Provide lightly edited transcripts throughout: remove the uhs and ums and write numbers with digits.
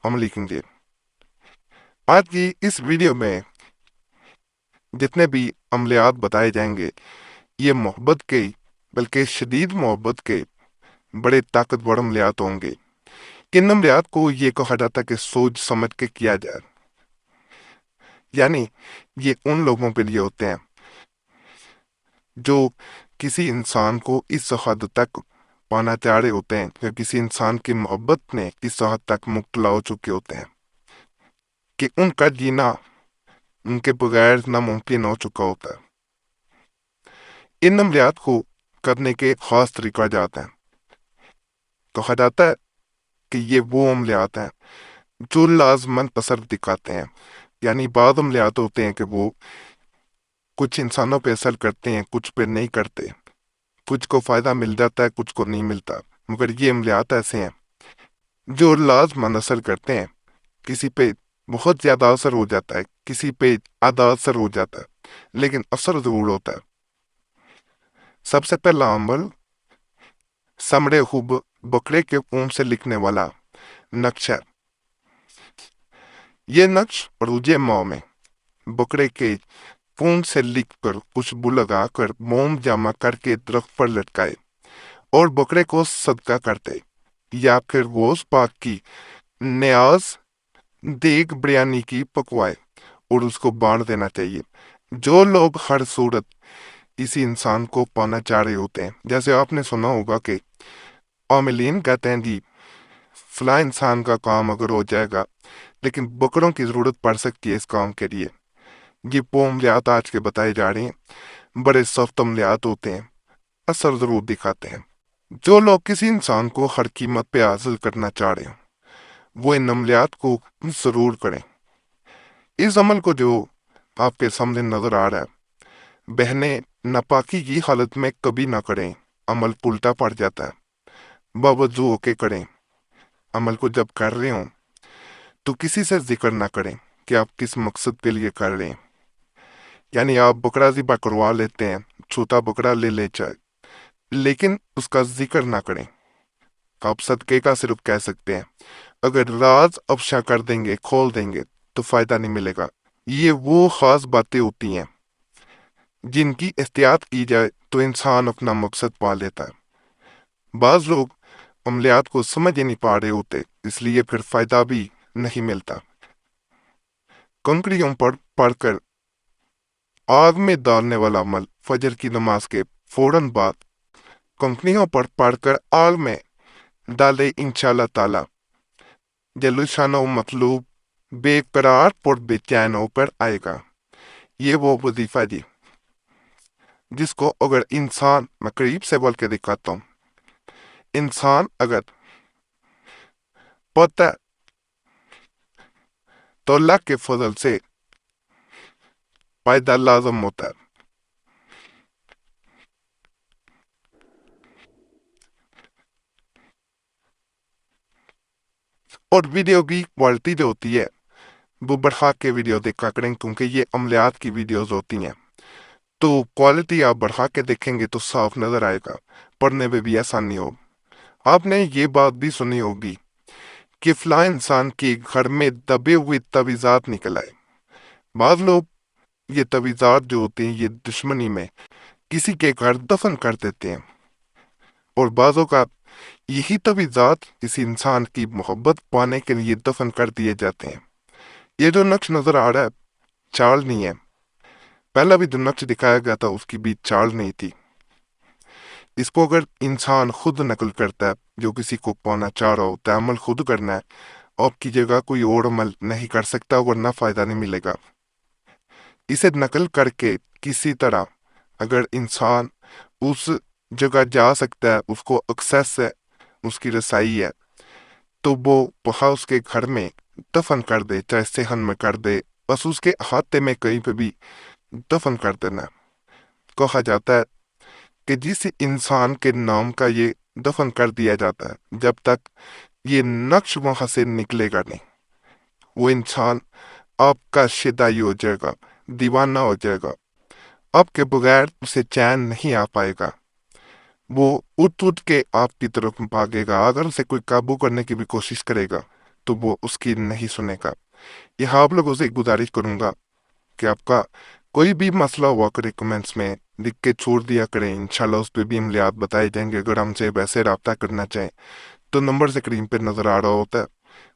अमली लिए। आज की इस वीडियो में जितने भी अमलियात बताए जाएंगे ये मोहब्बत के, बल्कि शदीद मोहब्बत के बड़े ताकतवर अमलियात होंगे। इन अमलियात को ये कहा जाता है कि सोच समझ के किया जाए, यानी ये उन लोगों के लिए होते हैं जो किसी इंसान को इस हद तक पाना चाह रहे होते हैं या किसी इंसान की मोहब्बत में इस हद तक मुब्तला हो चुके होते हैं कि उनका जीना उनके बगैर नामुमकिन हो चुका होता है। इन अमलियात को करने के खास तरीका जाता है। कहा जाता है कि ये वो अमलियात हैं जो लाजमन असर दिखाते हैं, यानी बाद अमलियात होते हैं कि वो कुछ इंसानों पे असर करते हैं, कुछ पे नहीं करते, कुछ को फायदा मिल जाता है, कुछ को नहीं मिलता। मगर ये अमलियात ऐसे हैं जो लाजमन असर करते हैं। किसी पे बहुत ज्यादा असर हो जाता है, किसी पे आधा असर हो जाता है, लेकिन असर जरूर होता है। सबसे पहला अमल समड़े खूब बकरे के ऊन से लिखने वाला नक्श है। ये नक्श रूजे माह में बकरे के ऊन से लिखकर खुशबू लगाकर मोम जमा करके दरख्त पर लटकाए और बकरे को सदका करते, या फिर रोज पाक की न्याज देग बिरयानी की पकवाए और उसको बांट देना चाहिए। जो लोग हर सूरत इसी इंसान को पाना चाह रहे होते हैं, जैसे आपने सुना होगा कि आमिलीन कहते हैं जी फला इंसान का काम अगर हो जाएगा, लेकिन बकरों की जरूरत पड़ सकती है इस काम के लिए। ये वो अमलियात आज के बताए जा रहे हैं, बड़े सख्त अमलियात होते हैं, असर जरूर दिखाते हैं। जो लोग किसी इंसान को हर कीमत पे हासिल करना चाह रहे हो वो इन अमलियात को जरूर करें। इस अमल को जो आपके सामने नजर आ रहा है, बहनें नापाकी की हालत में कभी ना करें, अमल उल्टा पड़ जाता है। बावजूद होके करें। अमल को जब कर रहे हो तो किसी से जिक्र ना करें कि आप किस मकसद के लिए कर रहे हैं। यानी आप बकरा ज़िबा करवा लेते हैं, छोटा बकरा ले चाहे, लेकिन उसका जिक्र ना करें। आप सदके का सिर्फ कह सकते हैं। अगर राज अफशा कर देंगे, खोल देंगे, तो फायदा नहीं मिलेगा। ये वो खास बातें होती हैं जिनकी एहतियात की जाए तो इंसान अपना मकसद पा लेता है। बाज लोग अमलियात को समझ ही नहीं पा रहे होते, इसलिए फिर फायदा भी नहीं मिलता। कंकड़ियों पर पढ़कर आग में डालने वाला अमल फजर की नमाज के फौरन बाद कंकड़ियों पर पढ़कर आग में डाले इंशाल्लाह ताला जलुशानो मतलूब बेकरार पर बेचैन होकर आएगा। ये वो वजीफा जी जिसको अगर इंसान, मैं करीब से बोल के दिखाता हूँ, इंसान अगर पता तो अल्लाह के फजल से पायदा लाजम होता है। और वीडियो की क्वालिटी जो होती है वो बढ़ा के वीडियो देखा करें, क्योंकि ये अमलियात की वीडियोस होती हैं, तो क्वालिटी आप बढ़ा के देखेंगे तो साफ नजर आएगा, पढ़ने में भी आसानी हो। आपने ये बात भी सुनी होगी कि फला इंसान के घर में दबे हुए तवीज़ात निकल आए। बाद लोग ये तवीज़ात जो होते हैं ये दुश्मनी में किसी के घर दफन कर देते हैं, और बाजों का यही तवीज़ात किसी इंसान की मोहब्बत पाने के लिए दफन कर दिए जाते हैं। ये जो नक्श नजर आ रहा है चाल नहीं है, पहला भी जो नक्श दिखाया गया था उसकी भी चाल नहीं थी। इसको अगर इंसान खुद नकल करता है, जो किसी को पाना चाह रहा होता है, अमल खुद करना है, आपकी जगह कोई और अमल नहीं कर सकता, वरना फायदा नहीं मिलेगा। इसे नकल करके किसी तरह अगर इंसान उस जगह जा सकता है, उसको एक्सेस है, उसकी रसाई है, तो वो वहां उसके घर में दफन कर दे, चाहे सेहन में कर दे, बस उसके हाथे में कहीं पे भी दफन कर देना। कहा जाता है कि जिस इंसान के नाम का ये दफन कर दिया जाता है, जब तक ये नक्श वहां से निकलेगा नहीं, वो इंसान आपका शिदाई हो जाएगा, दीवाना हो जाएगा, आपके बगैर उसे चैन नहीं आ पाएगा। वो उठ उठ के आपकी तरफ भागेगा। अगर उसे कोई काबू करने की भी कोशिश करेगा تو وہ اس کی نہیں سنے گا۔ یہاں آپ لوگوں سے ایک گزارش کروں گا کہ آپ کا کوئی بھی مسئلہ ہوا کرے کمنٹس میں لکھ کے چھوڑ دیا کریں، انشاءاللہ اس پہ بھی عملیات بتائے جائیں گے۔ اگر ہم سے ویسے رابطہ کرنا چاہیں تو نمبر اسکرین پہ نظر آ رہا ہوتا ہے،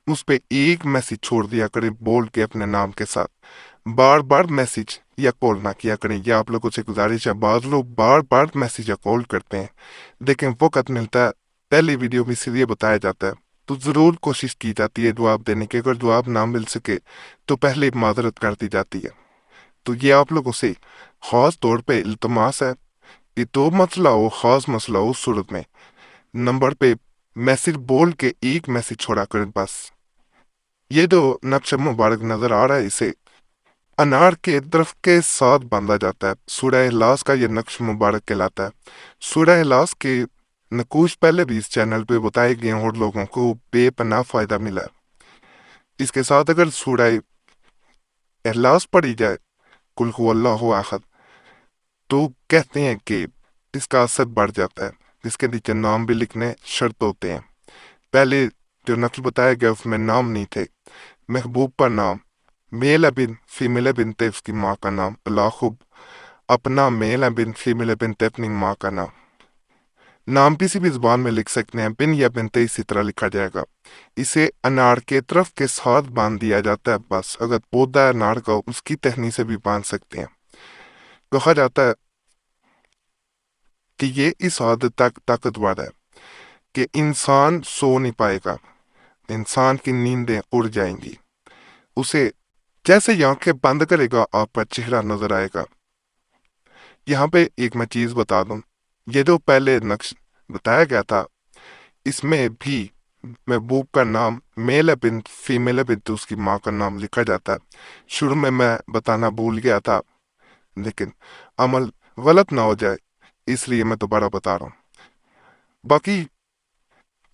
اس پہ ایک میسج چھوڑ دیا کریں بول کے اپنے نام کے ساتھ۔ بار بار میسج یا کال نہ کیا کریں، یہ آپ لوگوں سے گزارش ہے۔ بعض لوگ بار بار میسج یا کال کرتے ہیں لیکن وقت ملتا ہے پہلی ویڈیو میں اس لیے بتایا جاتا ہے تو ضرور کوشش کی جاتی ہے جواب دینے کی۔ اگر جواب نہ مل سکے تو پہلے معذرت کر دی جاتی ہے۔ تو یہ آپ لوگوں سے خاص طور پہ التماس ہے کہ تو مسئلہ ہو، خاص مسئلہ ہو، اس صورت میں نمبر پہ میسج بول کے ایک میسج چھوڑا کریں بس۔ یہ جو نقش مبارک نظر آ رہا ہے اسے انار کے درخت کے ساتھ باندھا جاتا ہے۔ سورہ اخلاص کا یہ نقش مبارک کہلاتا ہے۔ سورہ اخلاص کے نقوش پہلے بھی اس چینل پہ بتائے گئے ہیں اور لوگوں کو بے پناہ فائدہ ملا ہے۔ اس کے ساتھ اگر سورہ اخلاص پڑھی جائے قل هو اللہ احد تو کہتے ہیں کہ اس کا اثر بڑھ جاتا ہے۔ اس کے نیچے نام بھی لکھنے شرط ہوتے ہیں۔ پہلے جو نقش بتایا گیا اس میں نام نہیں تھے۔ محبوب پر نام، میل بن فیمیل بنتے اس کی ماں کا نام، لاخب اپنا میل بن فیمیل بنتے اپنی ماں کا نام۔ نام کسی بھی زبان میں لکھ سکتے ہیں، بن یا بنتے اسی طرح لکھا جائے گا۔ اسے انار کے طرف کے ساتھ باندھ دیا جاتا ہے بس۔ اگر پودا ہے انار کا اس کی ٹہنی سے بھی باندھ سکتے ہیں۔ کہا جاتا ہے کہ یہ اس حد تک طاقتور ہے کہ انسان سو نہیں پائے گا، انسان کی نیندیں اڑ جائیں گی۔ اسے جیسے ہی آنکھیں بند کرے گا آپ کا چہرہ نظر آئے گا۔ یہاں پہ ایک میں چیز بتا دوں، یہ جو پہلے نقش بتایا گیا تھا اس میں بھی محبوب کا نام میل بن فیمیل بن تو اس کی ماں کا نام لکھا جاتا ہے۔ شروع میں بتانا بھول گیا تھا لیکن عمل غلط نہ ہو جائے اس لیے میں دوبارہ بتا رہا ہوں۔ باقی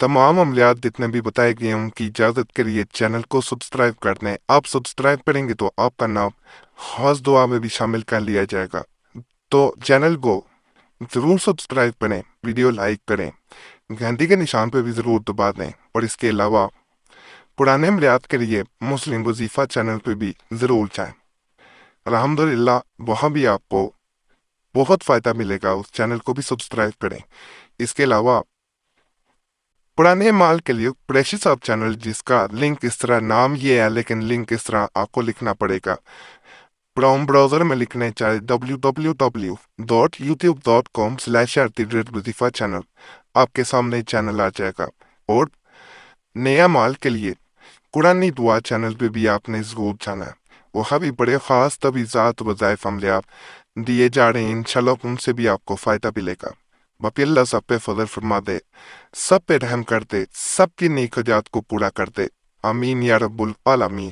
تمام عملیات جتنے بھی بتائے گئے ہیں ان کی اجازت کے لیے چینل کو سبسکرائب کر دیں۔ آپ سبسکرائب کریں گے تو آپ کا نام خاص دعا میں بھی شامل کر لیا جائے گا۔ تو چینل کو ضرور سبسکرائب کریں، ویڈیو لائک کریں، گھنٹی کے نشان پہ بھی ضرور دبا دیں، اور اس کے علاوہ پرانے عملیات کے لیے مسلم وظیفہ چینل پہ بھی ضرور جائیں۔ الحمدللہ وہاں بھی آپ کو بہت فائدہ ملے گا، اس چینل کو بھی سبسکرائب کریں۔ اس کے علاوہ پرانے مال کے لیے قریشی صاحب چینل جس کا لنک اس طرح، نام یہ ہے لیکن لنک اس طرح آپ کو لکھنا پڑے گا، کروم براؤزر میں لکھنے چاہے www.youtube.com/وظیفہ چینل، آپ کے سامنے چینل آ جائے گا۔ اور نیا مال کے لیے قرآنی دعا چینل پہ بھی آپ نے ضرور جانا ہے، وہاں بھی بڑے خاص تجویزات وظائف عملیات دیے جا رہے ہیں، انشاءاللہ ان سے بھی آپ کو فائدہ ملے گا۔ باقی اللہ سب پہ فضل فرما دے، سب پہ رحم کر دے، سب کی نیک حاجات کو پورا کر دے، آمین یا رب العالمین۔